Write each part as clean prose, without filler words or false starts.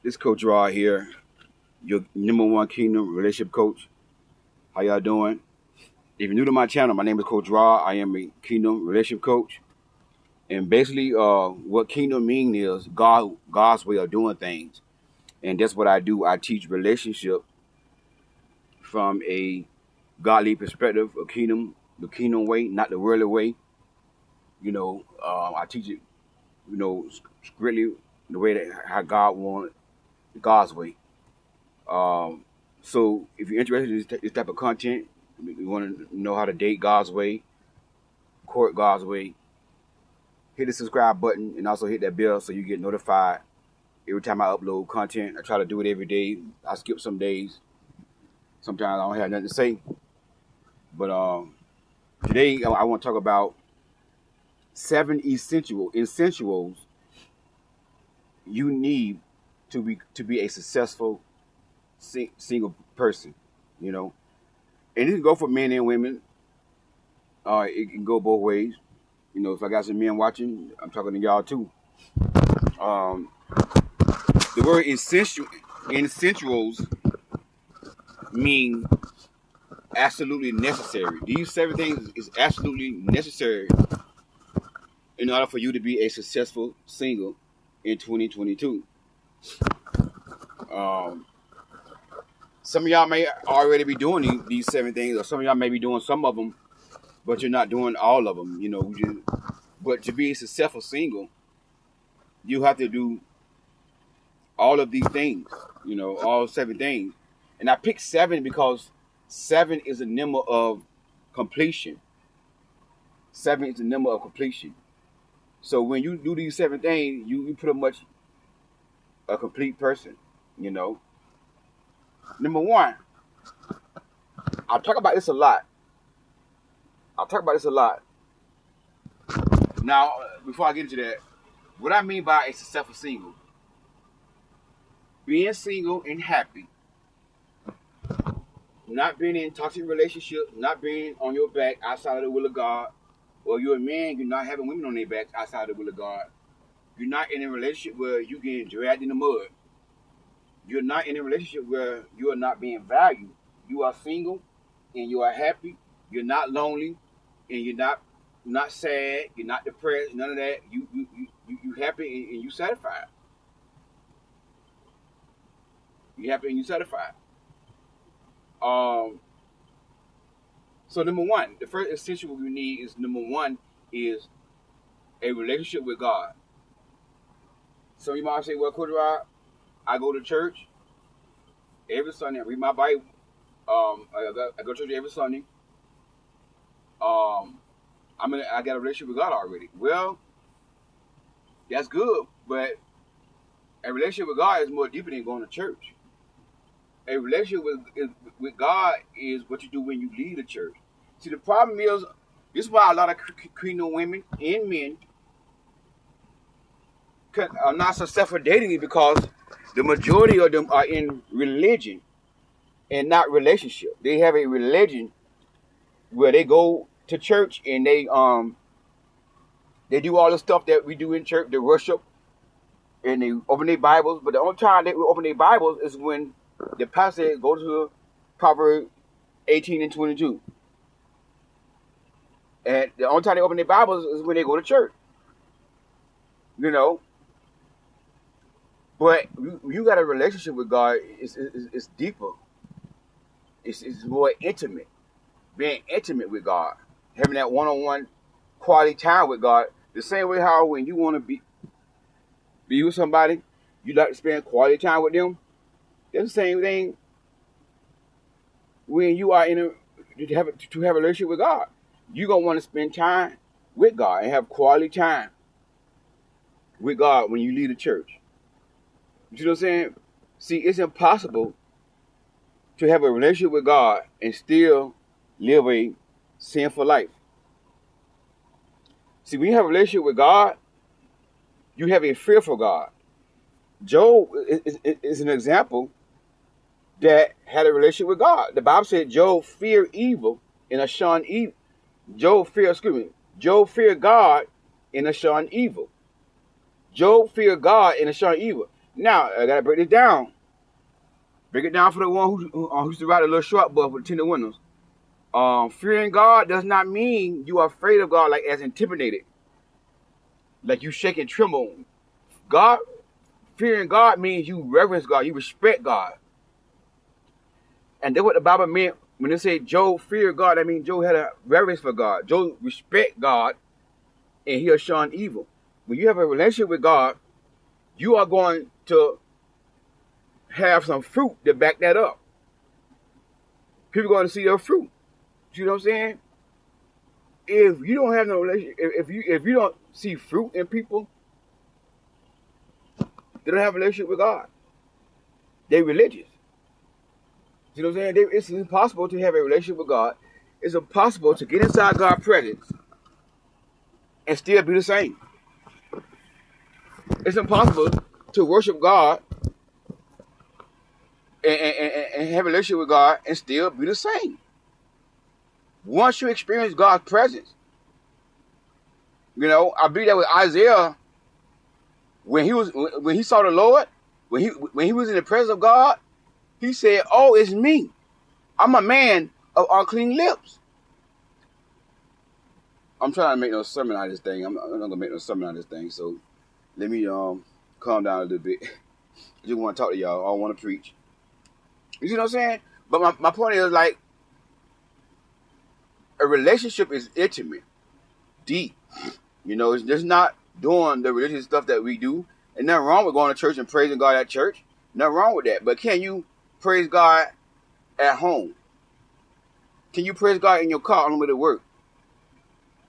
This Coach Raw here, your number one Kingdom relationship coach. How y'all doing? If you're new to my channel, my name is Coach Raw. I am a Kingdom relationship coach. And basically, what Kingdom mean is God's way of doing things. And that's what I do. I teach relationship from a godly perspective, a kingdom, the kingdom way, not the worldly way. I teach it, strictly the way that how God wanted, God's way. So if you're interested in this type of content, you want to know how to date God's way, court God's way, hit the subscribe button and also hit that bell so you get notified every time I upload content. I try to do it every day. I skip some days. Sometimes I don't have nothing to say. But today I want to talk about 7 essentials you need to be a successful single person, and it can go for men and women. It can go both ways. If I got some men watching, I'm talking to y'all too. The word essentials mean absolutely necessary. These 7 things is absolutely necessary in order for you to be a successful single in 2022. Some of y'all may already be doing these 7 things, or some of y'all may be doing some of them, but you're not doing all of them. But to be a successful single, you have to do all of these things. All 7 things. And I picked 7 because 7 is a number of completion. 7 is a number of completion. So when you do these 7 things, you pretty much a complete person. Number 1, I'll talk about this a lot. Now, before I get into that, what I mean by a successful single, being single and happy, not being in toxic relationships, not being on your back outside of the will of God, or you're a man, you're not having women on their backs outside of the will of God. You're not in a relationship where you're getting dragged in the mud. You're not in a relationship where you are not being valued. You are single and you are happy. You're not lonely and you're not sad. You're not depressed. None of that. You happy and you satisfied. You happy and you satisfied. So number 1, the first essential we need is number 1 is a relationship with God. So you might say, well, Coach Rod, I go to church every Sunday. I read my Bible. I go to church every Sunday. I got a relationship with God already. Well, that's good, but a relationship with God is more deeper than going to church. A relationship with God is what you do when you leave the church. See, the problem is, this is why a lot of Kingdom women and men are not successful dating, because the majority of them are in religion and not relationship. They have a religion where they go to church and they do all the stuff that we do in church. They worship and they open their Bibles, but the only time they open their Bibles is when the pastor goes to Proverbs 18 and 22. And the only time they open their Bibles is when they go to church. But you got a relationship with God, it's deeper. It's more intimate. Being intimate with God. Having that one-on-one quality time with God. The same way how when you want to be with somebody, you like to spend quality time with them. That's the same thing when you are to have a relationship with God. You're going to want to spend time with God and have quality time with God when you leave the church. You see what I'm saying? See, it's impossible to have a relationship with God and still live a sinful life. See, when you have a relationship with God, you have a fear for God. Job is an example that had a relationship with God. The Bible said Job feared evil and shunned evil. Job feared God and shunned evil. Job feared God and shunned evil. Now, I got to break this down. Break it down for the one who used to ride a little short bus with tinted windows. Fearing God does not mean you are afraid of God, like as intimidated, like you shake and tremble. God, fearing God means you reverence God, you respect God. And that's what the Bible meant when they say Job feared God. That means Job had a reverence for God. Job respect God, and he'll shun evil. When you have a relationship with God, you are going to have some fruit to back that up. People are going to see your fruit. You know what I'm saying? If you don't have no relationship, if you don't see fruit in people, they don't have a relationship with God. They're religious. You know what I'm saying? It's impossible to have a relationship with God. It's impossible to get inside God's presence and still be the same. It's impossible to worship God and have a relationship with God and still be the same. Once you experience God's presence, you know, I believe that with Isaiah, when he saw the Lord, when he was in the presence of God, he said, "Oh, it's me. I'm a man of unclean lips." I'm trying to make no sermon out of this thing. I'm not gonna make no sermon out of this thing. So let me calm down a little bit. I just want to talk to y'all. I don't want to preach. You see what I'm saying? But my point is, like, a relationship is intimate, deep. You know, it's just not doing the religious stuff that we do. And nothing wrong with going to church and praising God at church. Nothing wrong with that. But can you praise God at home? Can you praise God in your car on the way to work?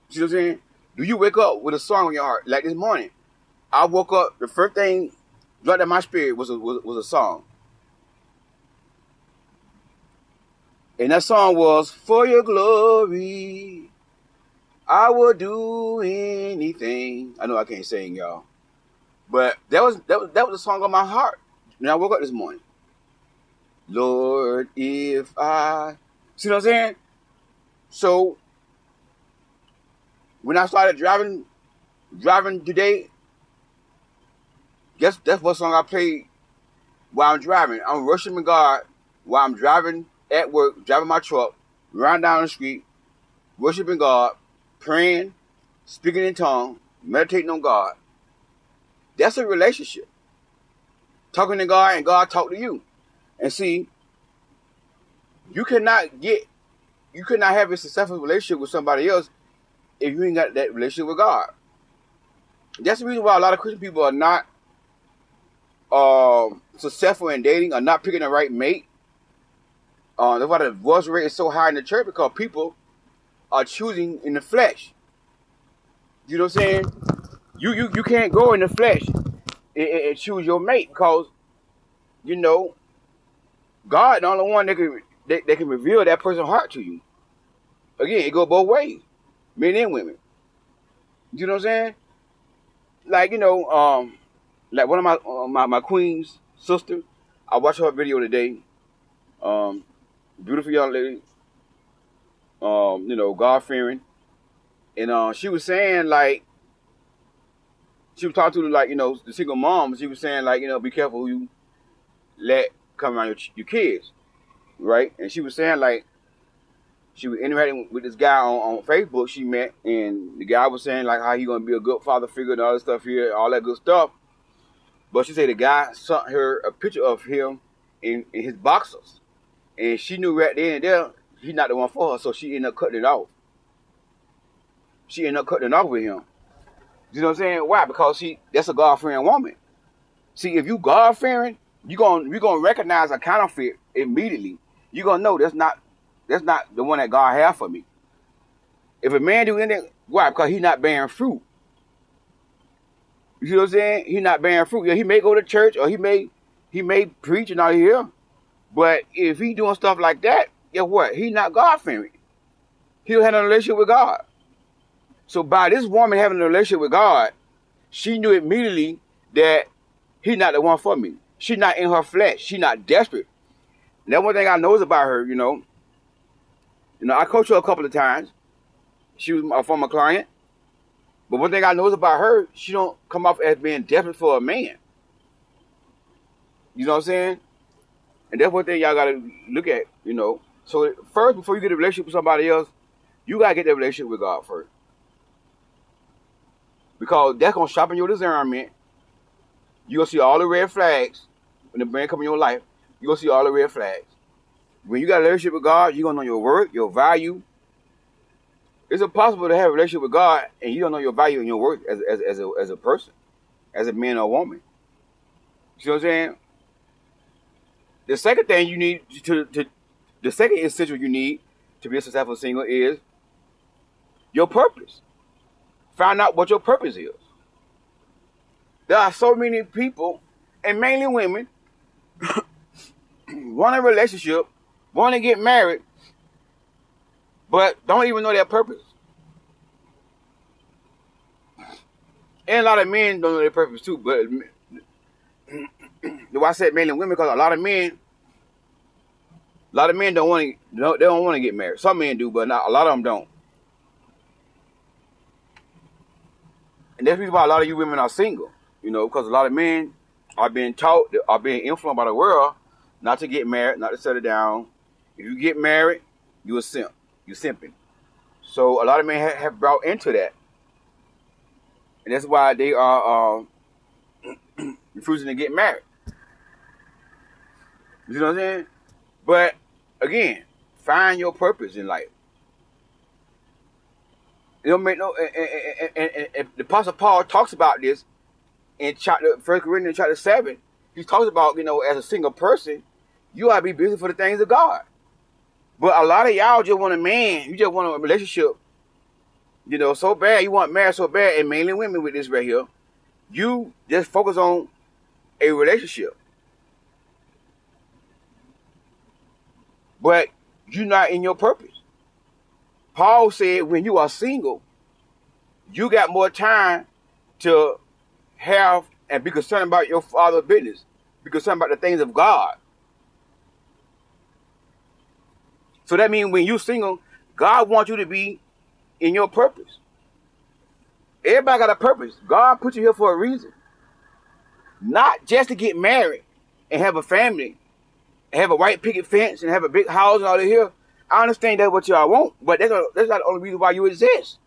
See what I'm saying? Do you wake up with a song in your heart? Like this morning, I woke up, the first thing dropped in my spirit was a song. And that song was, "For your glory, I will do anything." I know I can't sing, y'all. But that was the song on my heart when I woke up this morning. Lord, if I... See what I'm saying? So, when I started driving today, guess that's what song I played while I'm driving. I'm worshiping God while I'm driving at work, driving my truck, riding down the street, worshiping God, praying, speaking in tongues, meditating on God. That's a relationship. Talking to God and God talk to you. And see, you cannot have a successful relationship with somebody else if you ain't got that relationship with God. That's the reason why a lot of Christian people are not successful in dating, or not picking the right mate. That's why the divorce rate is so high in the church, because people are choosing in the flesh. You know what I'm saying? You can't go in the flesh and choose your mate, because, you know, God the only one that can reveal that person's heart to you. Again, it goes both ways, men and women. You know what I'm saying? Like, you know, like one of my queen's sister, I watched her video today. Beautiful young lady, you know, God-fearing. And she was saying, like, she was talking to, like, you know, the single moms. She was saying, like, you know, be careful who you let come around your kids, right? And she was saying, like, she was interacting with this guy on Facebook she met, and the guy was saying, like, how he gonna be a good father figure and all this stuff here, all that good stuff. But she said the guy sent her a picture of him in his boxers, and she knew right then and there he's not the one for her, so she ended up cutting it off. She ended up cutting it off with him. You know what I'm saying? Why? Because that's a God-fearing woman. See, if you God-fearing, you're gonna recognize a counterfeit immediately. You're gonna know that's not the one that God has for me. If a man do anything, why? Because he's not bearing fruit. You know what I'm saying? He's not bearing fruit. Yeah, he may go to church, or he may preach and all here. But if he doing stuff like that, guess what? He's not God-fearing. He'll have a relationship with God. So by this woman having a relationship with God, she knew immediately that he's not the one for me. She's not in her flesh. She's not desperate. And that's one thing I knows about her, you know. You know, I coached her a couple of times. She was a former client. But one thing I knows about her, she don't come off as being desperate for a man. You know what I'm saying? And that's one thing y'all gotta look at, So first, before you get a relationship with somebody else, you gotta get that relationship with God first. Because that's gonna sharpen your discernment. You're gonna see all the red flags when the man come in your life. You're gonna see all the red flags. When you got a relationship with God, you're gonna know your worth, your value. It's impossible to have a relationship with God and you don't know your value and your worth as a person, as a man or woman. You see what I'm saying? The second thing you need the second essential you need to be a successful single is your purpose. Find out what your purpose is. There are so many people, and mainly women, want a relationship, want to get married, but don't even know their purpose. And a lot of men don't know their purpose too, but why I said mainly women, because a lot of men don't want to. They don't want to get married. Some men do, but not a lot of them don't. And that's the reason why a lot of you women are single. Because a lot of men are being taught, are being influenced by the world, not to get married, not to settle down. If you get married, you a simp. You simping. So a lot of men have brought into that, and that's why they are refusing to get married. You know what I'm saying? But again, find your purpose in life. It don't make no. And the Apostle Paul talks about this in 1 Corinthians chapter 7. He talks about, as a single person, you ought to be busy for the things of God. But a lot of y'all just want a man. You just want a relationship, so bad. You want marriage so bad, and mainly women with this right here. You just focus on a relationship. But you're not in your purpose. Paul said when you are single, you got more time to have and be concerned about your father's business. Be concerned about the things of God. So that means when you're single, God wants you to be in your purpose. Everybody got a purpose. God put you here for a reason. Not just to get married and have a family, and have a white picket fence and have a big house and all that here. I understand that's what y'all want, but that's not the only reason why you exist.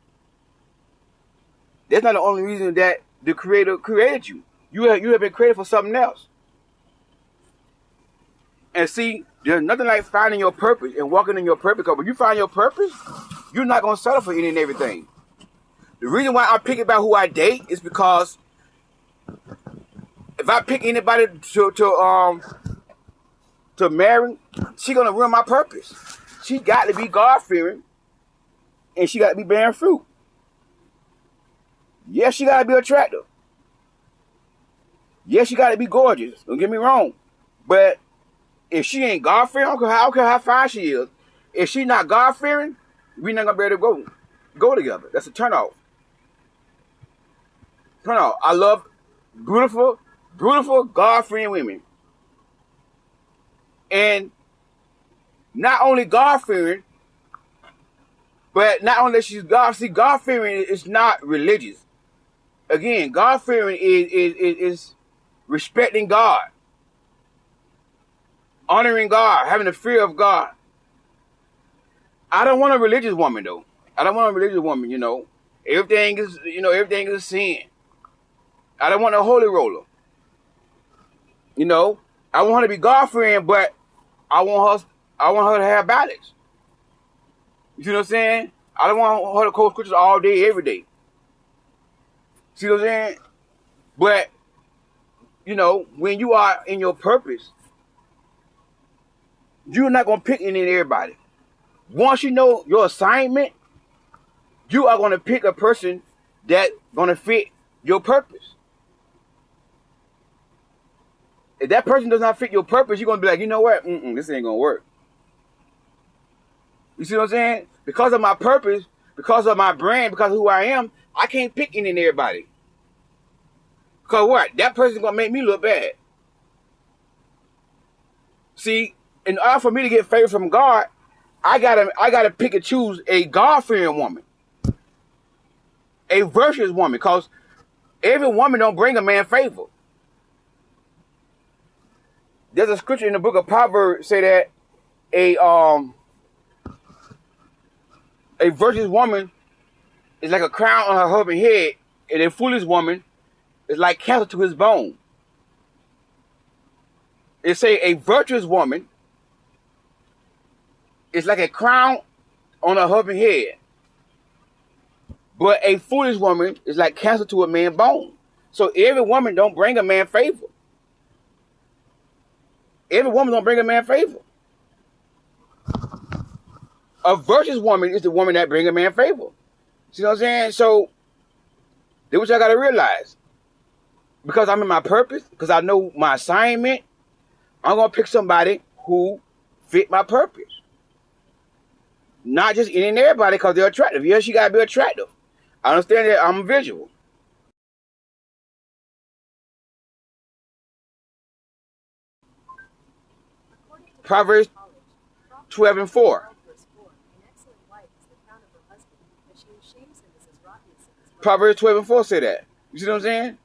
That's not the only reason that the Creator created you. You have been created for something else. And see, there's nothing like finding your purpose and walking in your purpose. Because when you find your purpose, you're not going to settle for any and everything. The reason why I pick about who I date is because if I pick anybody to marry, she gonna ruin my purpose. She got to be God-fearing, and she got to be bearing fruit. Yes, she got to be attractive. Yes, she got to be gorgeous. Don't get me wrong. But if she ain't God-fearing, I don't care how fine she is. If she not God-fearing, we not going to be able to go together. That's a turn-off. Turn-off. I love beautiful, God-fearing women. And not only God-fearing, but not only she's God, see, God-fearing is not religious. Again, God-fearing is respecting God, honoring God, having the fear of God. I don't want a religious woman, though. I don't want a religious woman, Everything is a sin. I don't want a holy roller. I want her to be God-fearing, but I want her to have balance. You see what I'm saying? I don't want her to quote scriptures all day, every day. See what I'm saying? But, when you are in your purpose, you're not going to pick any and everybody. Once you know your assignment, you are going to pick a person that's going to fit your purpose. If that person does not fit your purpose, you're going to be like, you know what? This ain't going to work. You see what I'm saying? Because of my purpose, because of my brand, because of who I am, I can't pick any and everybody. Because what? That person's going to make me look bad. See, in order for me to get favor from God, I gotta pick and choose a God-fearing woman. A virtuous woman. Because every woman don't bring a man favor. There's a scripture in the book of Proverbs say that a virtuous woman is like a crown on her husband's head, and a foolish woman is like cancer to his bone. It say a virtuous woman is like a crown on her husband's head, but a foolish woman is like cancer to a man's bone. So every woman don't bring a man favor. Every woman don't bring a man favor. A virtuous woman is the woman that bring a man favor. See what I'm saying? So that's what I gotta realize. Because I'm in my purpose, because I know my assignment, I'm gonna pick somebody who fit my purpose. Not just any and everybody because they're attractive. Yes, you gotta be attractive. I understand that I'm visual. Proverbs 12:4. Proverbs 12:4 say that. You see what I'm saying?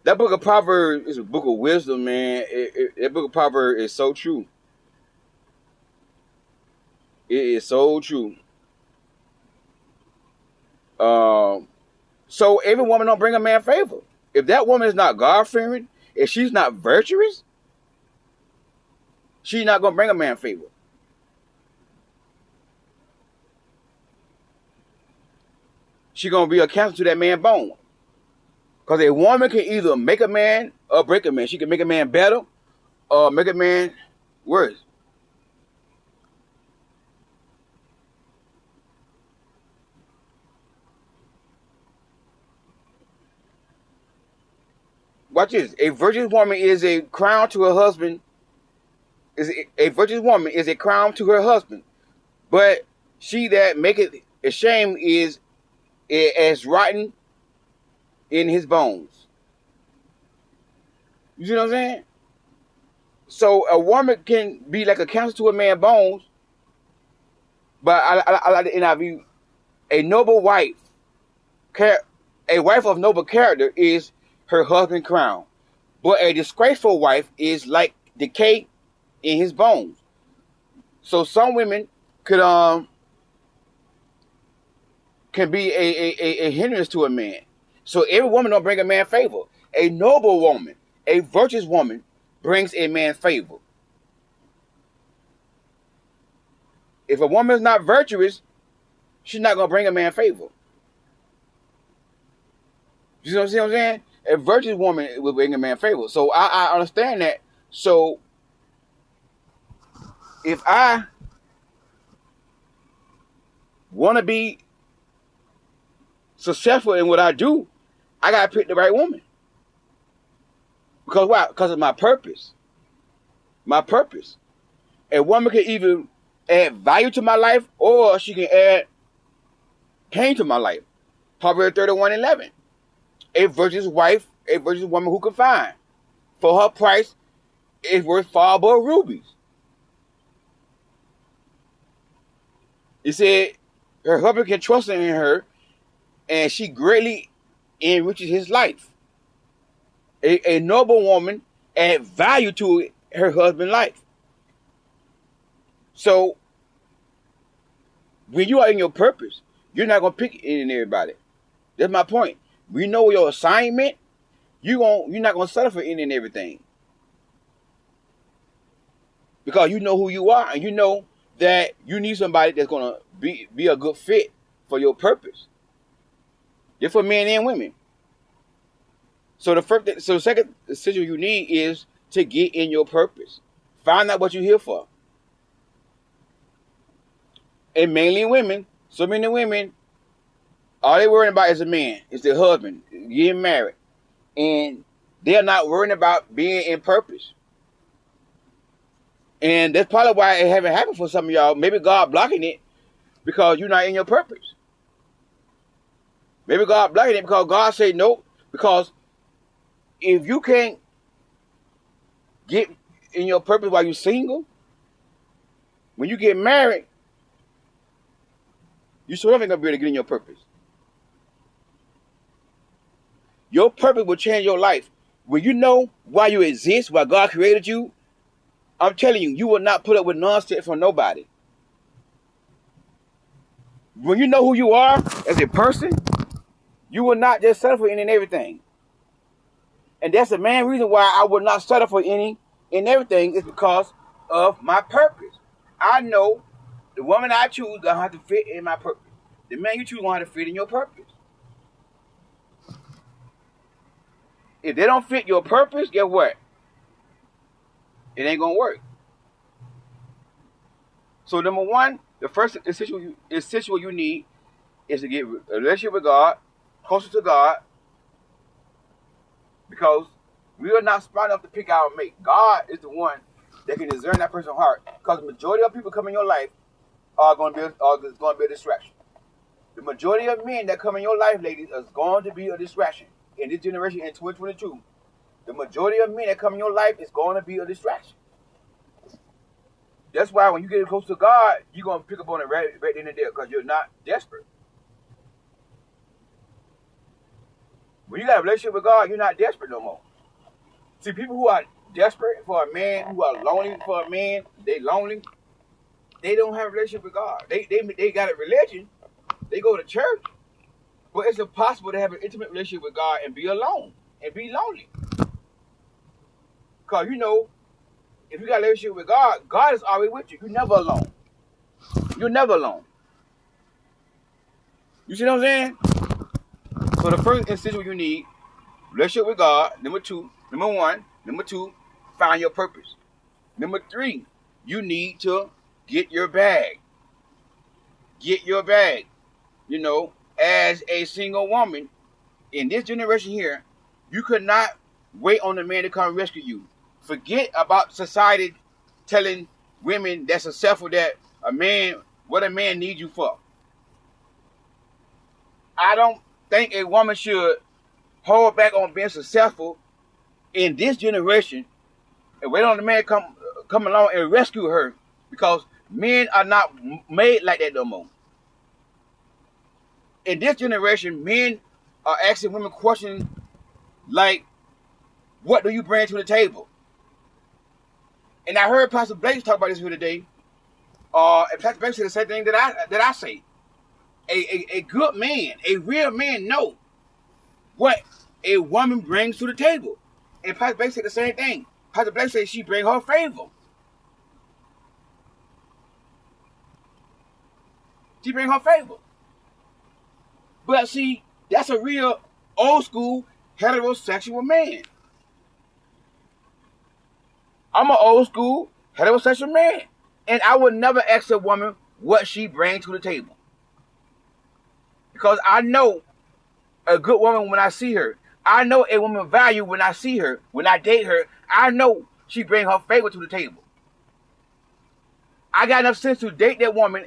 That book of Proverbs is a book of wisdom, man. That book of Proverbs is so true. It is so true. So every woman don't bring a man favor. If that woman is not God-fearing, if she's not virtuous, she's not going to bring a man favor. She's going to be a cancer to that man's bone. Because a woman can either make a man or break a man. She can make a man better or make a man worse. Watch this. A virtuous woman is a crown to her husband. A virtuous woman is a crown to her husband. But she that maketh ashamed is as rotten in his bones. You see what I'm saying? So a woman can be like a cancer to a man's bones, but I like the NIV. A noble wife, a wife of noble character is her husband's crown, but a disgraceful wife is like decay in his bones. So some women can be a hindrance to a man. So every woman don't bring a man favor. A noble woman, a virtuous woman, brings a man favor. If a woman is not virtuous, she's not gonna bring a man favor. You see what I'm saying? A virtuous woman will bring a man favor. So I understand that. So if I want to be successful in what I do, I gotta pick the right woman. Because why? Because of my purpose. My purpose. A woman can either add value to my life or she can add pain to my life. Proverbs 31:11. A virtuous wife, a virtuous woman who can find. For her price is worth far above rubies. It said her husband can trust in her and she greatly enriches his life. A noble woman adds value to her husband's life. So when you are in your purpose, you're not gonna pick any and everybody. That's my point. We know your assignment. You're not gonna settle for any and everything, because you know who you are and you know that you need somebody that's gonna be a good fit for your purpose. Just for men and women. So the second decision you need is to get in your purpose. Find out what you're here for. And mainly women, so many women, all they're worrying about is a man, is their husband, getting married. And they're not worrying about being in purpose. And that's probably why it haven't happened for some of y'all. Maybe God blocking it because you're not in your purpose. Maybe God blocking it because God said no. Because if you can't get in your purpose while you're single, when you get married, you sure ain't gonna be able to get in your purpose. Your purpose will change your life When you know why you exist, why God created you, I'm telling you, you will not put up with nonsense from nobody. When you know who you are as a person, you will not just settle for any and everything. And that's the main reason why I will not settle for any and everything is because of my purpose. I know the woman I choose gonna have to fit in my purpose. The man you choose gonna have to fit in your purpose. If they don't fit your purpose, guess what? It ain't gonna work. So number one, the first essential you need is to get a relationship with God, closer to God, because we are not smart enough to pick our mate. God is the one that can discern that person's heart. Because the majority of people come in your life are going to be a distraction. The majority of men that come in your life, ladies, is going to be a distraction. In this generation, in 2022, the majority of men that come in your life is going to be a distraction. That's why when you get close to God, you're going to pick up on it right then and there because you're not desperate. When you got a relationship with God, you're not desperate no more. See, people who are desperate for a man, who are lonely for a man, they lonely. They don't have a relationship with God. They got a religion. They go to church. But it's impossible to have an intimate relationship with God and be alone and be lonely. Because, you know, if you got a relationship with God, God is always with you. You're never alone. You're never alone. You see what I'm saying? So the first essential you need, relationship with God. Number two, find your purpose. Number three, you need to get your bag. Get your bag. You know, as a single woman, in this generation here, you could not wait on the man to come rescue you. Forget about society telling women that's successful that what a man needs you for. I don't think a woman should hold back on being successful in this generation and wait on the man come along and rescue her, because men are not made like that no more. In this generation, men are asking women questions like, what do you bring to the table? And I heard Pastor Blake talk about this here today. And Pastor Blake said the same thing that I say. A good man, a real man, know what a woman brings to the table. And Pastor Blake said the same thing. Pastor Blake said she brings her favor. She brings her favor. But see, that's a real old school heterosexual man. I'm an old school heterosexual man. And I would never ask a woman what she brings to the table. Because I know a good woman when I see her. I know a woman value when I see her, when I date her. I know she brings her favor to the table. I got enough sense to date that woman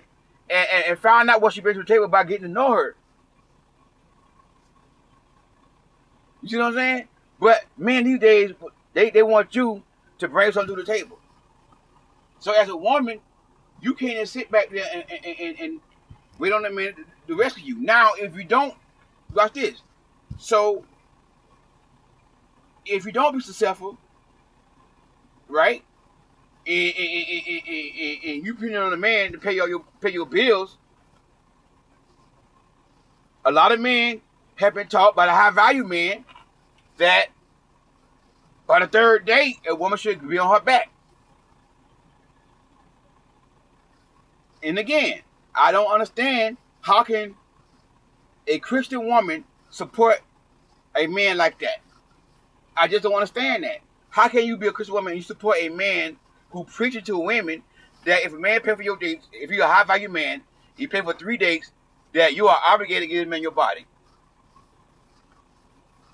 and find out what she brings to the table by getting to know her. You see what I'm saying? But men these days, they want you to bring something to the table. So as a woman, you can't just sit back there and wait on a man to rescue you. Now, if you don't, watch this. So, if you don't be successful, right, and you depend on a man to pay your bills, a lot of men have been taught by the high value men that by the third date, a woman should be on her back. And again, I don't understand how can a Christian woman support a man like that. I just don't understand that. How can you be a Christian woman and you support a man who preaches to women that if a man pay for your dates, if you're a high value man, you pay for 3 dates, that you are obligated to give a man your body.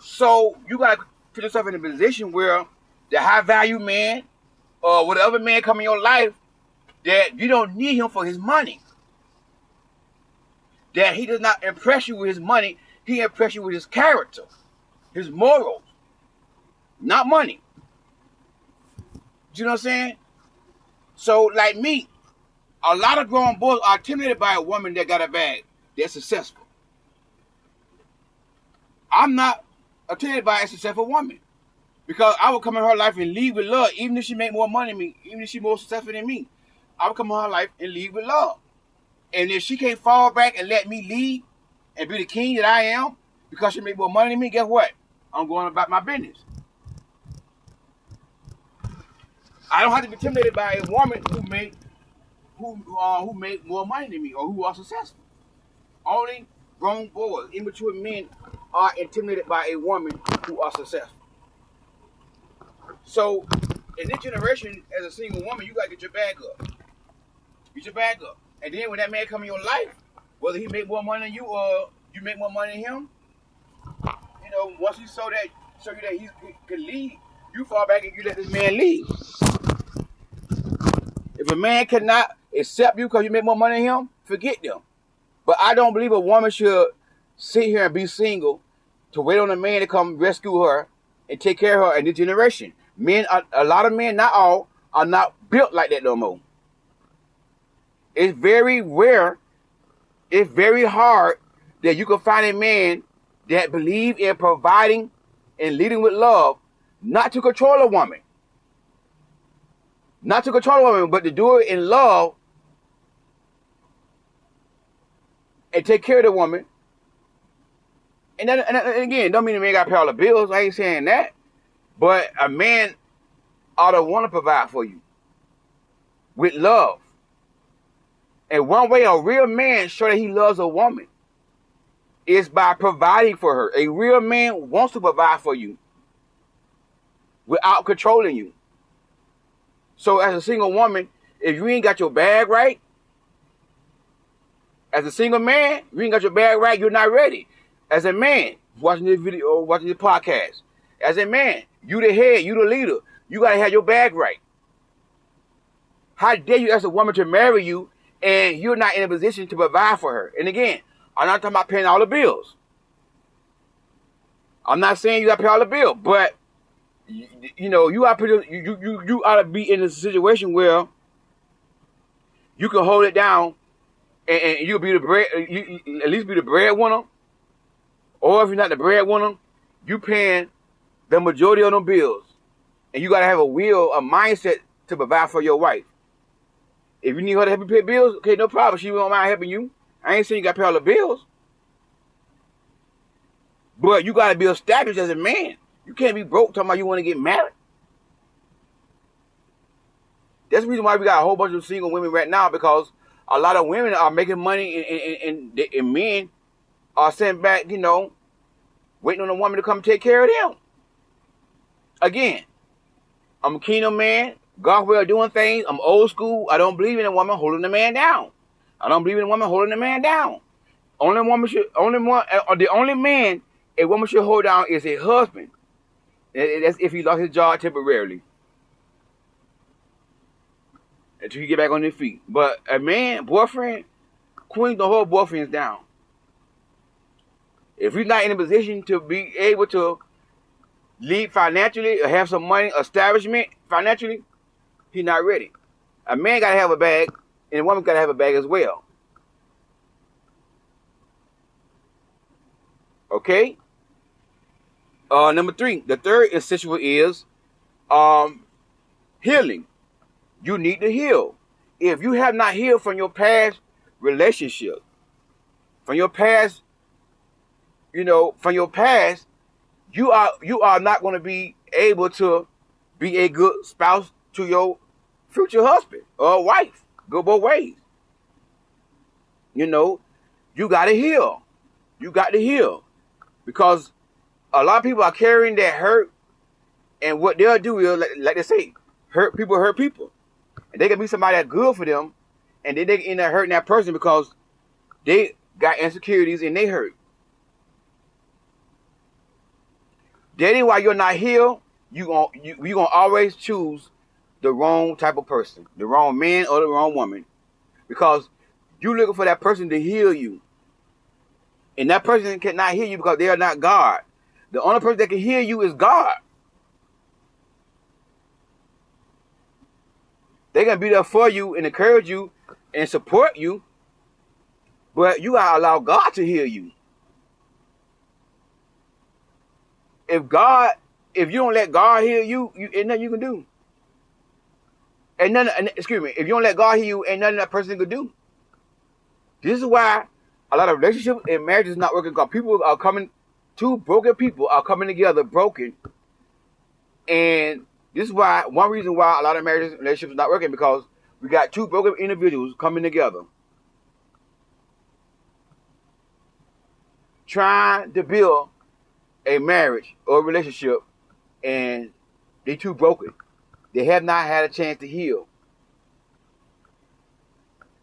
So you gotta put yourself in a position where the high value man or whatever man come in your life, that you don't need him for his money. That he does not impress you with his money, he impresses you with his character, his morals, not money. You know what I'm saying? So, like me, a lot of grown boys are intimidated by a woman that got a bag, that's successful. I'm not intimidated by a successful woman. Because I would come in her life and lead with love, even if she make more money than me, even if she more successful than me. I would come in her life and lead with love. And if she can't fall back and let me lead and be the king that I am, because she make more money than me, guess what? I'm going about my business. I don't have to be intimidated by a woman who make more money than me or who are successful. Only grown boys, immature men, are intimidated by a woman who are successful. So, in this generation, as a single woman, you gotta get your bag up. Get your bag up, and then when that man come in your life, whether he make more money than you or you make more money than him, you know, once he show you that he can lead, you fall back and you let this man lead. If a man cannot accept you because you make more money than him, forget them. But I don't believe a woman should sit here and be single to wait on a man to come rescue her and take care of her in this generation. A lot of men, not all, are not built like that no more. It's very rare, it's very hard that you can find a man that believes in providing and leading with love, not to control a woman. Not to control a woman, but to do it in love and take care of the woman. And again, don't mean the man got to pay all the bills. I ain't saying that. But a man ought to want to provide for you with love. And one way a real man show that he loves a woman is by providing for her. A real man wants to provide for you without controlling you. So as a single woman, if you ain't got your bag right, as a single man, you ain't got your bag right, you're not ready. As a man, watching this video or watching this podcast, as a man, you the head, you the leader, you got to have your bag right. How dare you ask a woman to marry you and you're not in a position to provide for her? And again, I'm not talking about paying all the bills. I'm not saying you got to pay all the bills, but you know, you ought to be in a situation where you can hold it down and you'll be you at least be the breadwinner. Or if you're not the breadwinner, you paying the majority of them bills. And you got to have a mindset to provide for your wife. If you need her to help you pay bills, okay, no problem. She won't mind helping you. I ain't saying you got to pay all the bills. But you got to be established as a man. You can't be broke talking about you want to get married. That's the reason why we got a whole bunch of single women right now, because a lot of women are making money and men are sitting back, you know, waiting on a woman to come take care of them. Again, I'm a kingdom man. God's way of doing things. I'm old school. I don't believe in a woman holding a man down. I don't believe in a woman holding a man down. The only man a woman should hold down is a husband. That's if he lost his job temporarily, until you get back on your feet. But a man, boyfriend, queens don't hold boyfriends down. If he's not in a position to be able to lead financially or have some money, establishment financially, he's not ready. A man got to have a bag, and a woman got to have a bag as well. Okay? Number 3, the third essential is healing. You need to heal. If you have not healed from your past relationship, from your past, you are not going to be able to be a good spouse to your future husband or wife. Go both ways. You know, you got to heal. You got to heal. Because a lot of people are carrying that hurt, and what they'll do is, like they say, hurt people. And they can be somebody that's good for them, and then they end up hurting that person because they got insecurities and they hurt. Dating while you're not healed, you're gonna always choose the wrong type of person, the wrong man or the wrong woman, because you're looking for that person to heal you. And that person cannot heal you because they are not God. The only person that can heal you is God. They're going to be there for you and encourage you and support you, but you got to allow God to heal you. If God If you don't let God heal you, ain't nothing you can do. Ain't nothing, excuse me, if you don't let God heal you, ain't nothing that person can do. This is why a lot of relationships and marriages not working, because people are coming, two broken people are coming together broken. And this is why, one reason why a lot of marriages and relationships are not working, because we got two broken individuals coming together, trying to build a marriage or a relationship, and they too broken. They have not had a chance to heal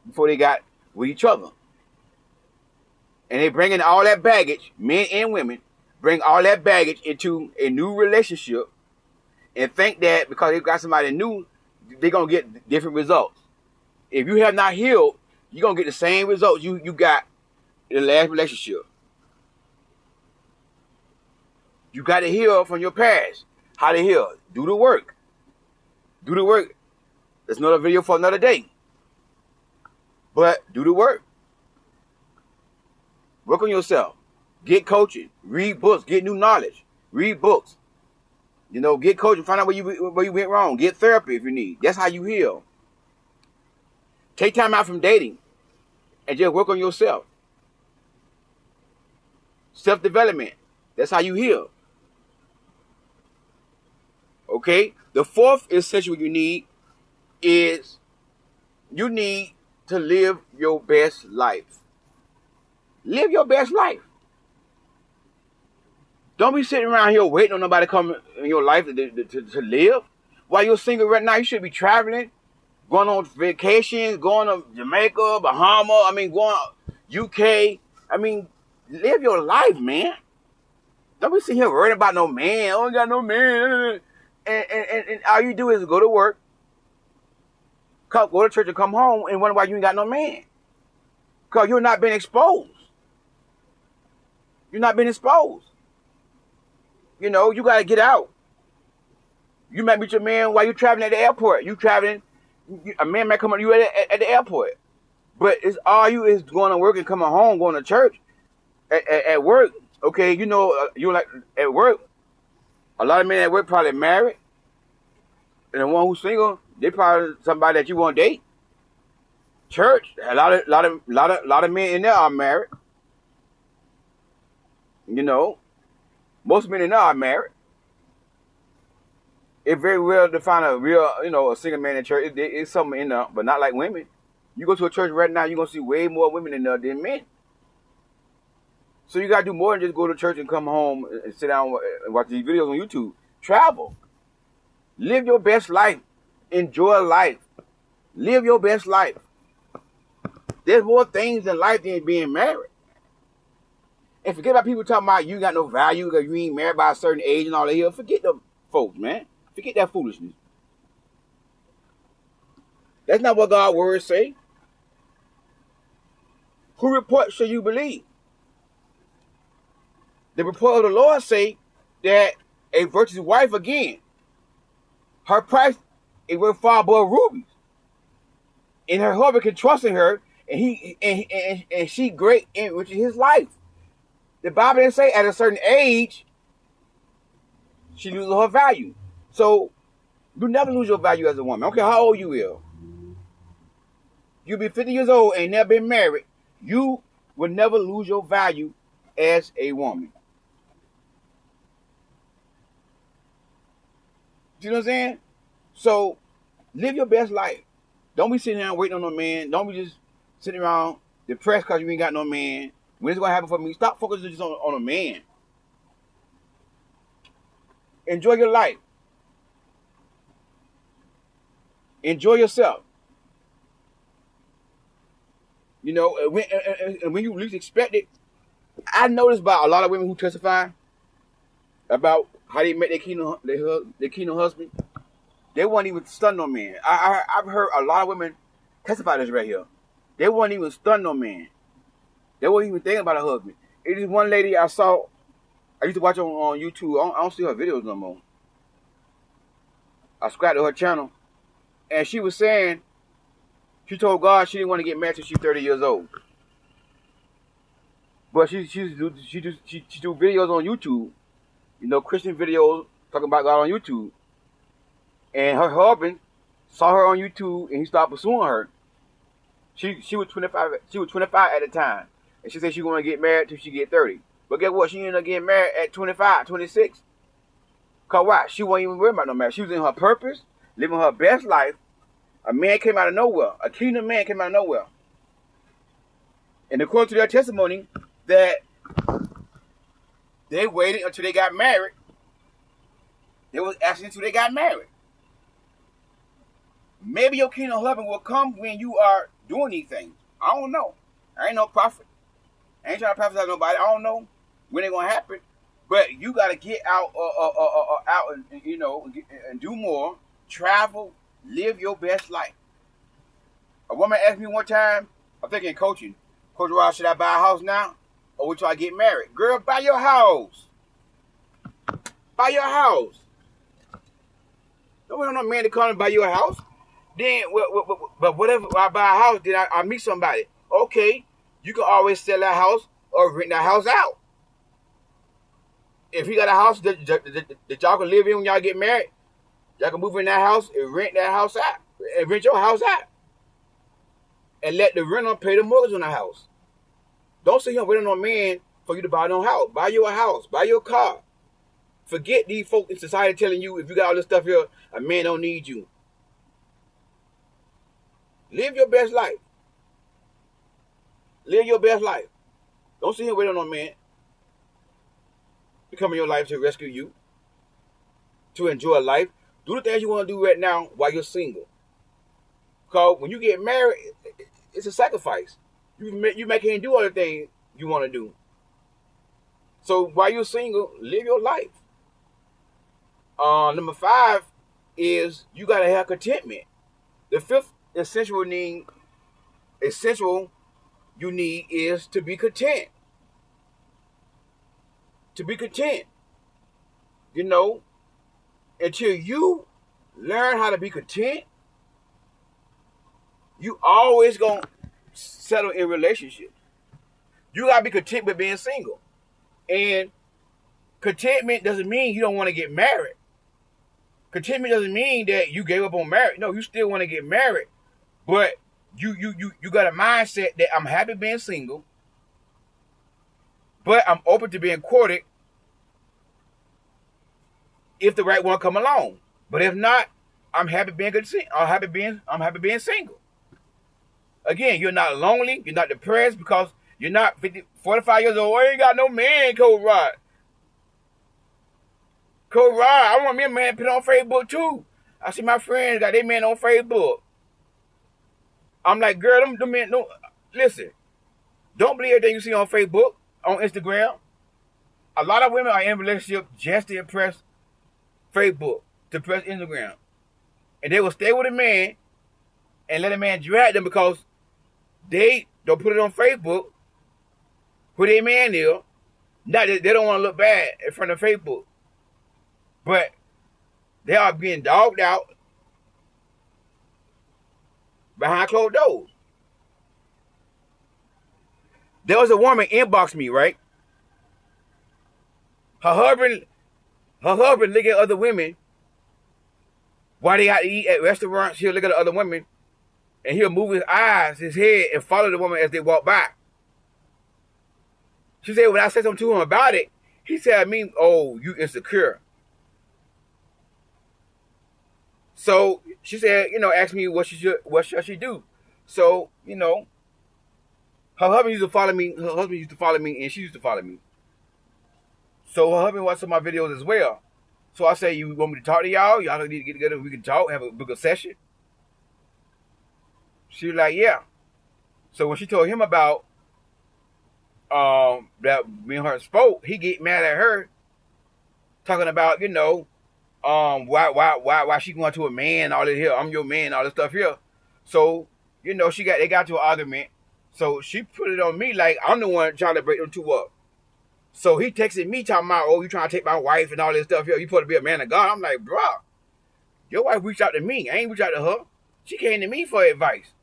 before they got with each other. And they bring in all that baggage, men and women, bring all that baggage into a new relationship and think that because they've got somebody new, they're going to get different results. If you have not healed, you're going to get the same results you got in the last relationship. You got to heal from your past. How to heal? Do the work. Do the work. That's another video for another day. But do the work. Work on yourself. Get coaching. Read books. Get new knowledge. Read books. You know, get coaching. Find out where you went wrong. Get therapy if you need. That's how you heal. Take time out from dating and just work on yourself. Self-development. That's how you heal. Okay? The fourth essential you need is you need to live your best life. Live your best life. Don't be sitting around here waiting on nobody to come in your life to live. While you're single right now, you should be traveling, going on vacations, going to Jamaica, Bahama, going UK. Live your life, man. Don't be sitting here worrying about no man. Oh, I got no man. And all you do is go to work, go to church and come home and wonder why you ain't got no man. Because you're not being exposed. You're not being exposed. You know, you got to get out. You might meet your man while you're traveling at the airport. A man might come on you at the airport. But it's all you is going to work and coming home, going to church, at work. Okay, you know, you're like at work. A lot of men at work probably married. And the one who's single, they probably somebody that you want to date. Church, a lot of men in there are married. You know, most men in there are married. It's very rare to find a real, a single man in church. It's something in there, but not like women. You go to a church right now, you're going to see way more women in there than men. So you got to do more than just go to church and come home and sit down and watch these videos on YouTube. Travel. Live your best life. Enjoy life. Live your best life. There's more things in life than being married. And forget about people talking about you got no value because you ain't married by a certain age and all that here. Forget them folks, man. Forget that foolishness. That's not what God's words say. Who report shall you believe? The report of the Lord say that a virtuous wife, again, her price is worth far above rubies. And her husband can trust in her, and she great enriching his life. The Bible didn't say at a certain age she loses her value. So you never lose your value as a woman. I don't care how old you are. You be 50 years old and never been married. You will never lose your value as a woman. You know what I'm saying? So live your best life. Don't be sitting down waiting on no man. Don't be just sitting around depressed because you ain't got no man. When it's going to happen for me? Stop focusing just on a man. Enjoy your life. Enjoy yourself. You know, and when you least expect it, I noticed about a lot of women who testify about how they met their kingdom husband. They weren't even stunned on men. I've heard a lot of women testify this right here. They weren't even stunned on men. They weren't even thinking about a husband. It is one lady I saw. I used to watch on YouTube. I don't see her videos no more. I subscribed to her channel, and she was saying she told God she didn't want to get married till she's 30 years old. But she do videos on YouTube, Christian videos, talking about God on YouTube. And her husband saw her on YouTube and he started pursuing her. She was 25. She was 25 at the time, and she said she want to get married till she get 30. But guess what? She ended up getting married at 25, 26. Cause why? She wasn't even worried about no marriage. She was in her purpose, living her best life. A man came out of nowhere. A kingdom man came out of nowhere. And according to their testimony, that they waited until they got married. They was asking until they got married. Maybe your kingdom husband will come when you are doing these things. I don't know. I ain't no prophet. I ain't trying to prophesy to nobody. I don't know when it's gonna happen. But you gotta get out, out, and and do more. Travel, live your best life. A woman asked me one time, I'm thinking coaching, Coach Ross, should I buy a house now or wait till I get married? Girl, buy your house. Buy your house. Don't wait on no man to come and buy you a house. Then, but whatever, I buy a house, then I meet somebody. Okay, you can always sell that house or rent that house out. If you got a house that y'all can live in when y'all get married, y'all can move in that house and rent that house out. And rent your house out. And let the renter pay the mortgage on the house. Don't sit here waiting on a man for you to buy no house. Buy you a house. Buy your car. Forget these folks in society telling you if you got all this stuff here, a man don't need you. Live your best life. Live your best life. Don't sit here waiting on a man to come in your life to rescue you, to enjoy life. Do the things you want to do right now while you're single. Because when you get married, it's a sacrifice. You make him do all the things you want to do. So while you're single, live your life. Number 5 is you got to have contentment. The 5th essential you need is to be content. To be content. Until you learn how to be content, you always gonna settle in relationships. You gotta be content with being single. And contentment doesn't mean you don't want to get married. Contentment doesn't mean that you gave up on marriage. No, you still want to get married. But you got a mindset that I'm happy being single, but I'm open to being courted if the right one come along. But if not, I'm happy being I'm happy being single. Again, you're not lonely, you're not depressed because you're not 45 years old. I ain't got no man, Coach Rod. Coach Rod, I want me a man to put on Facebook too. I see my friends got their men on Facebook. I'm like, girl, them men, no, listen. Don't believe everything you see on Facebook, on Instagram. A lot of women are in relationships just to impress Facebook, to impress Instagram. And they will stay with a man and let a man drag them because they don't put it on Facebook who their man is. Not that they don't want to look bad in front of Facebook. But they are being dogged out behind closed doors. There was a woman inboxed me, right? Her husband look at other women while they out to eat at restaurants. He'll look at the other women and he'll move his eyes, his head, and follow the woman as they walk by. She said, when I said something to him about it, he said, I mean, oh, you insecure. So she said, asked me what should she do. So, her husband used to follow me. Her husband used to follow me, and she used to follow me. So her husband watched some of my videos as well. So I say, you want me to talk to y'all? Y'all need to get together. We can talk, have a bigger session. She was like, yeah. So when she told him about that me and her spoke, he get mad at her, talking about, why she going to a man, all this here, I'm your man, all this stuff here. So, they got to an argument. So she put it on me like I'm the one trying to break them two up. So he texted me talking about, oh, you trying to take my wife and all this stuff here. You supposed to be a man of God. I'm like, bro, your wife reached out to me. I ain't reached out to her. She came to me for advice.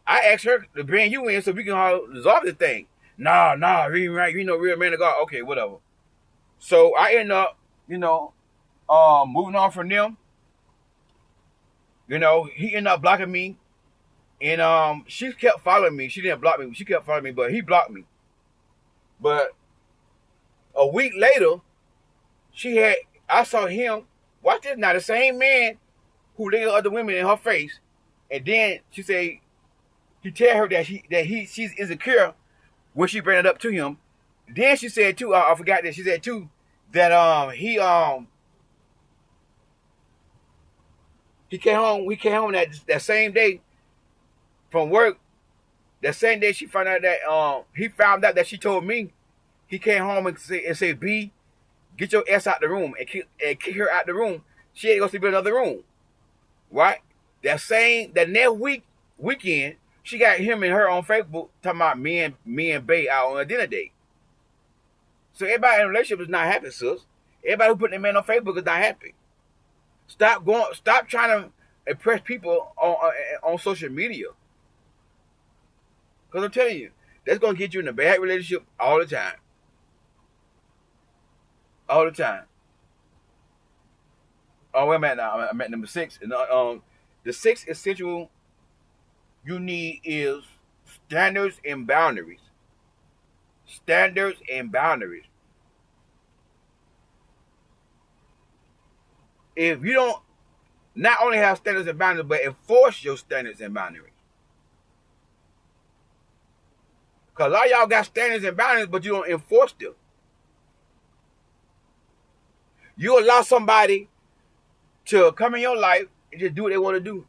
I asked her to bring you in so we can all resolve this thing. Nah, real man of God. Okay, whatever. So I end up, moving on from them, he ended up blocking me, and she kept following me. She didn't block me. She kept following me, but he blocked me. But a week later, I saw him. Watch this now. The same man who licked other women in her face, and then she said he tell her that she's insecure when she bring it up to him. Then she said too. I forgot that she said too that he came home. We came home that same day from work. That same day she found out that he found out that she told me. He came home and said, B, get your ass out the room, and kick her out the room. She had to go sleep in another room. Right? That next weekend, she got him and her on Facebook talking about me and Bay out on a dinner date. So everybody in a relationship is not happy, sis. Everybody who put their man on Facebook is not happy. Stop trying to impress people on social media. Because I'm telling you, that's going to get you in a bad relationship all the time. All the time. Oh, where am I at now? I'm at number 6. And the 6th essential you need is standards and boundaries. Standards and boundaries. If you don't not only have standards and boundaries, but enforce your standards and boundaries. Because a lot of y'all got standards and boundaries, but you don't enforce them. You allow somebody to come in your life and just do what they want to do.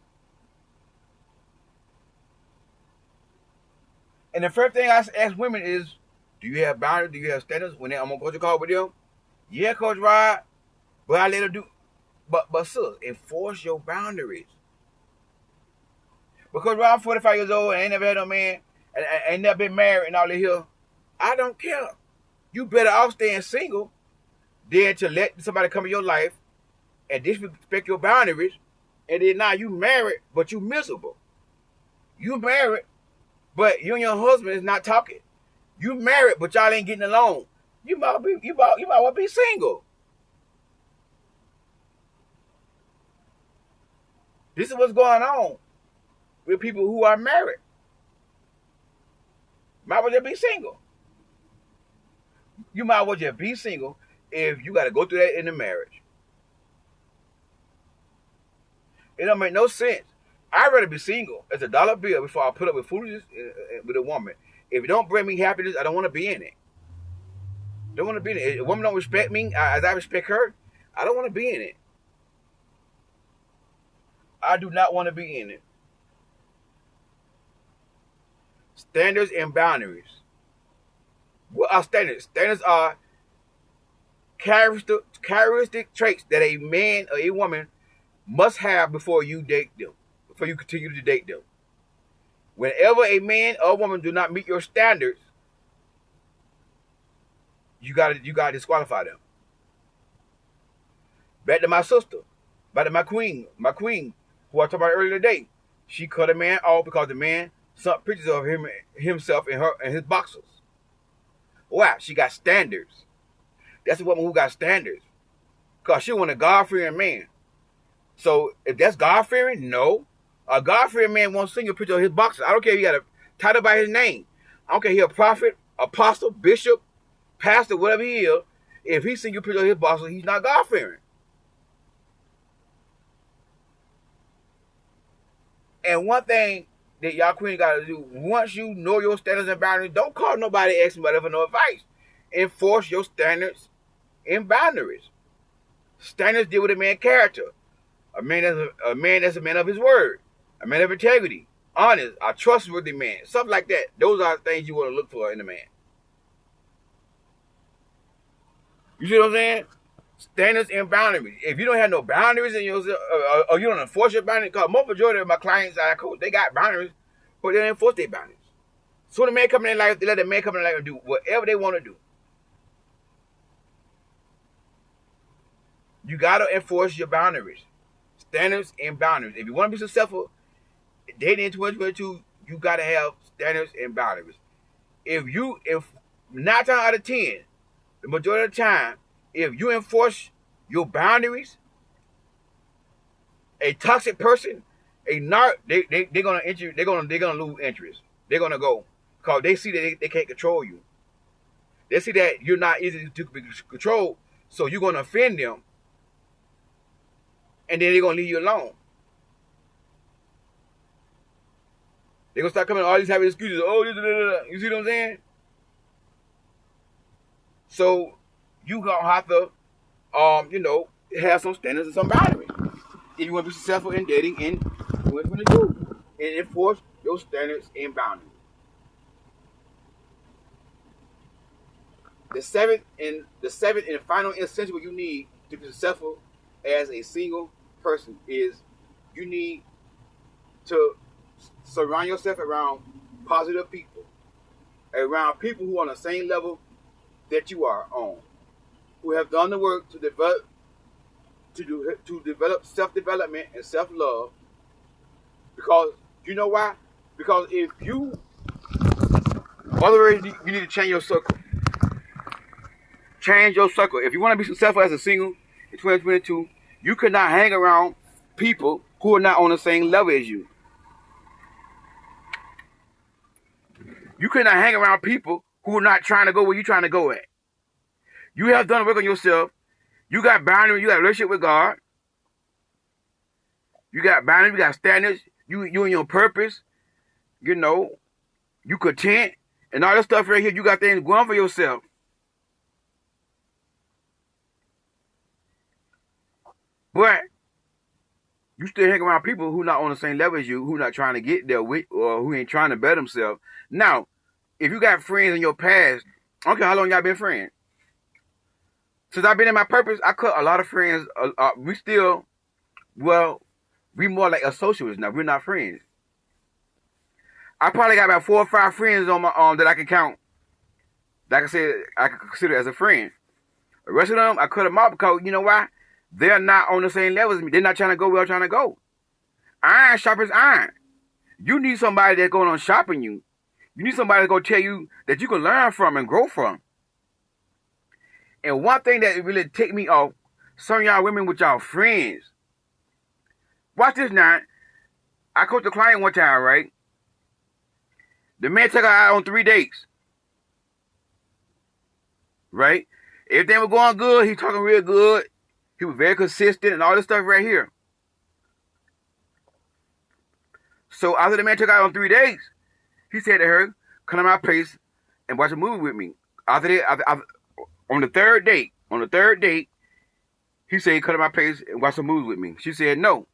And the first thing I ask women is, do you have boundaries? Do you have standards? When I'm on coach call with them, yeah, Coach Rod, but I let her do. But sis, enforce your boundaries. Because Rod, I'm 45 years old and I ain't never had no man, and I ain't never been married and all that here. I don't care. You better off staying single than to let somebody come in your life and disrespect your boundaries, and then now you married, but you miserable. You married, but you and your husband is not talking. You married, but y'all ain't getting along. You might well be single. This is what's going on with people who are married. Might well just be single. You might well just be single if you got to go through that in the marriage. It don't make no sense. I'd rather be single as a dollar bill before I put up with foolishness with a woman. If it don't bring me happiness, I don't want to be in it. Don't want to be in it. If a woman don't respect me as I respect her, I don't want to be in it. I do not want to be in it. Standards and boundaries. What are standards? Standards are characteristic traits that a man or a woman must have before you date them, before you continue to date them. Whenever a man or woman do not meet your standards, you gotta disqualify them. Back to my sister, back to my queen, who I talked about earlier today. She cut a man off because the man sent pictures of himself and his boxers. Wow, she got standards. That's a woman who got standards. Because she want a God-fearing man. So if that's God-fearing, no. A God-fearing man won't send you a picture of his boxers. I don't care if he got a title by his name. I don't care if he a prophet, apostle, bishop, pastor, whatever he is. If he send you a picture of his boxers, he's not God-fearing. And one thing that y'all queen got to do, once you know your standards and boundaries, don't call nobody asking nobody for no advice. Enforce your standards and boundaries. Standards deal with a man's character. A man that's a man of his word. A man of integrity. Honest. A trustworthy man. Something like that. Those are things you want to look for in a man. You see what I'm saying? Standards and boundaries. If you don't have no boundaries in yourself, or you don't enforce your boundaries, because most majority of my clients I coach, they got boundaries, but they don't enforce their boundaries. So when the man come in their life, they let the man come in their life and do whatever they want to do. You got to enforce your boundaries. Standards and boundaries. If you want to be successful dating in 2022, you got to have standards and boundaries. If 9 times out of 10, the majority of the time, if you enforce your boundaries, a toxic person, they're gonna lose interest. They're gonna go because they see that they can't control you. They see that you're not easy to be controlled, so you're gonna offend them, and then they're gonna leave you alone. They're gonna start coming all these having excuses. Oh, you see what I'm saying? So you gonna have to, have some standards and some boundaries if you want to be successful in dating in 2022 and enforce your standards and boundaries. The seventh and final essential you need to be successful as a single person is you need to surround yourself around positive people, around people who are on the same level that you are on, who have done the work to develop self-development and self-love. Because you know why? Because if you, otherwise you need to change your circle. Change your circle. If you want to be successful as a single in 2022, you cannot hang around people who are not on the same level as you. You cannot hang around people who are not trying to go where you're trying to go at. You have done work on yourself. You got boundaries. You got a relationship with God. You got boundaries. You got standards. You and your purpose. You content. And all this stuff right here, you got things going for yourself. But you still hang around people who not on the same level as you, who not trying to get there with, or who ain't trying to better themselves. Now, if you got friends in your past, I don't care how long y'all been friends. Since I've been in my purpose, I cut a lot of friends. We more like associates now. We're not friends. I probably got about 4 or 5 friends on my that I can count. That I can consider as a friend. The rest of them, I cut them out because you know why? They're not on the same level as me. They're not trying to go where I'm trying to go. Iron sharpens iron. You need somebody that's going on shopping you. You need somebody that's going to tell you that you can learn from and grow from. And one thing that really ticked me off, some of y'all women with y'all friends. Watch this now. I coached a client one time, right? The man took her out on 3 dates. Right? Everything was going good. He talking real good. He was very consistent and all this stuff right here. So after the man took her out on 3 dates, he said to her, come to my place and watch a movie with me. On the third date, he said, come to my place and watch a movie with me. She said, no.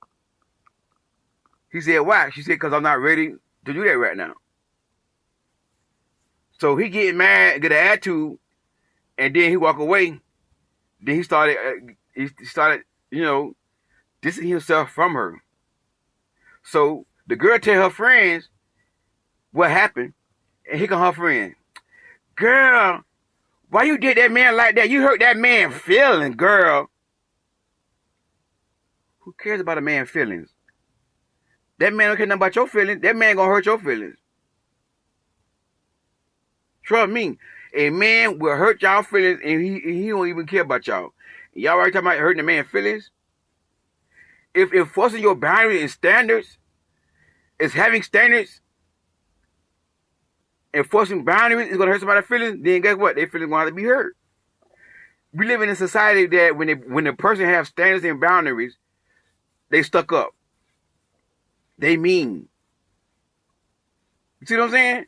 He said, why? She said, because I'm not ready to do that right now. So he get mad, get an attitude, and then he walk away. Then he started, distancing himself from her. So the girl tell her friends what happened, and here come her friend. Girl, why you did that man like that? You hurt that man's feelings, girl. Who cares about a man's feelings? That man don't care nothing about your feelings. That man gonna hurt your feelings. Trust me, a man will hurt y'all feelings, and he don't even care about y'all. Y'all right talking about hurting a man's feelings? If enforcing your boundaries and standards is having standards, enforcing boundaries is gonna hurt somebody's feelings, then guess what? Their feelings gonna have to be hurt. We live in a society that when the person has standards and boundaries, they stuck up. They mean. You see what I'm saying?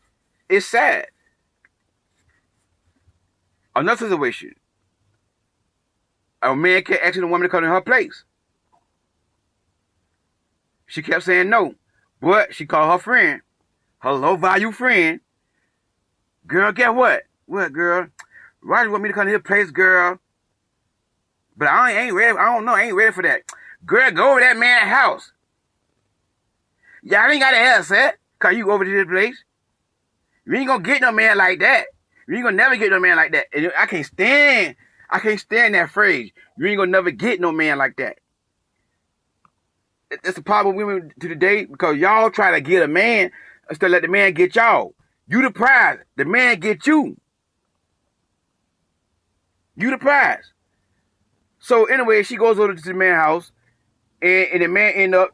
It's sad. Another situation. A man kept asking a woman to come to her place. She kept saying no. But she called her friend, her low-value friend. Girl, guess what? What, girl? Why do you want me to come to his place, girl? But I ain't ready. I don't know. I ain't ready for that. Girl, go over that man's house. Y'all ain't got to have sex because you go over to his place. You ain't going to get no man like that. You ain't going to never get no man like that. And I can't stand that phrase. You ain't going to never get no man like that. That's the problem with women to today because y'all try to get a man instead of let the man get y'all. You the prize. The man get you. You the prize. So anyway, she goes over to the man's house, and the man end up,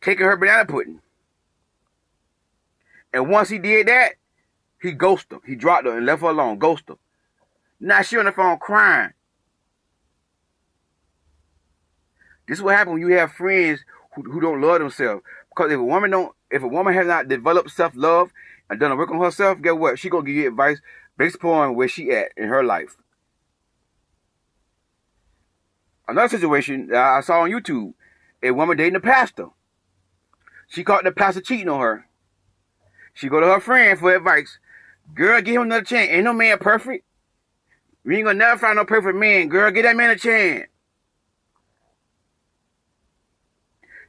taking her banana pudding. And once he did that, he ghosted her. He dropped her and left her alone. Ghosted her. Now she on the phone crying. This is what happens when you have friends who don't love themselves. Because if a woman has not developed self-love and done a work on herself, guess what? She gonna give you advice based upon where she at in her life. Another situation that I saw on YouTube, a woman dating a pastor. She caught the pastor cheating on her. She go to her friend for advice. Girl, give him another chance. Ain't no man perfect. We ain't gonna never find no perfect man. Girl, give that man a chance.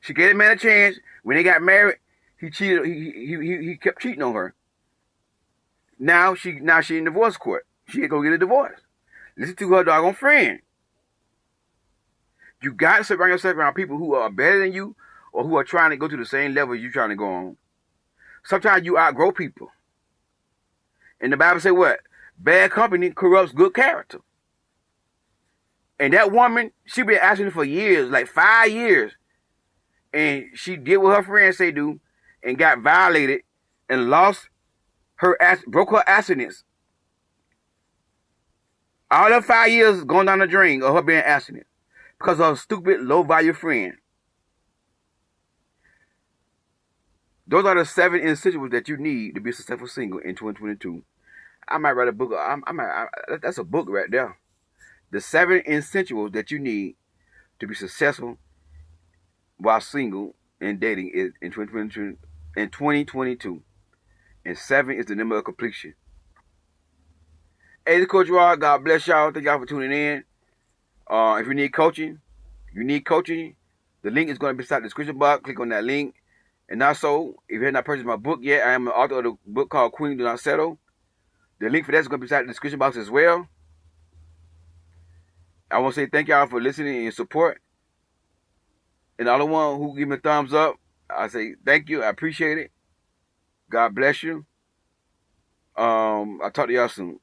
She gave that man a chance. When they got married, he cheated. He kept cheating on her. Now she in divorce court. She ain't gonna get a divorce. Listen to her doggone friend. You got to surround yourself around people who are better than you or who are trying to go to the same level you're trying to go on. Sometimes you outgrow people. And the Bible says what? Bad company corrupts good character. And that woman, she been asking for years, like 5 years. And she did what her friends say do and got violated and broke her abstinence. All them 5 years going down the drain of her being abstinent because of a stupid, low-value friend. Those are the 7 essentials that you need to be a successful single in 2022. I might write a book. That's a book right there. The 7 essentials that you need to be successful while single and dating in 2022. And 7 is the number of completion. Hey, this is Coach Rod. God bless y'all. Thank y'all for tuning in. If you need coaching, the link is going to be inside the description box. Click on that link. And also, if you have not purchased my book yet, I am the author of the book called Queen Do Not Settle. The link for that is going to be inside the description box as well. I want to say thank y'all for listening and support. And all the one who give me a thumbs up, I say thank you. I appreciate it. God bless you. I'll talk to y'all soon.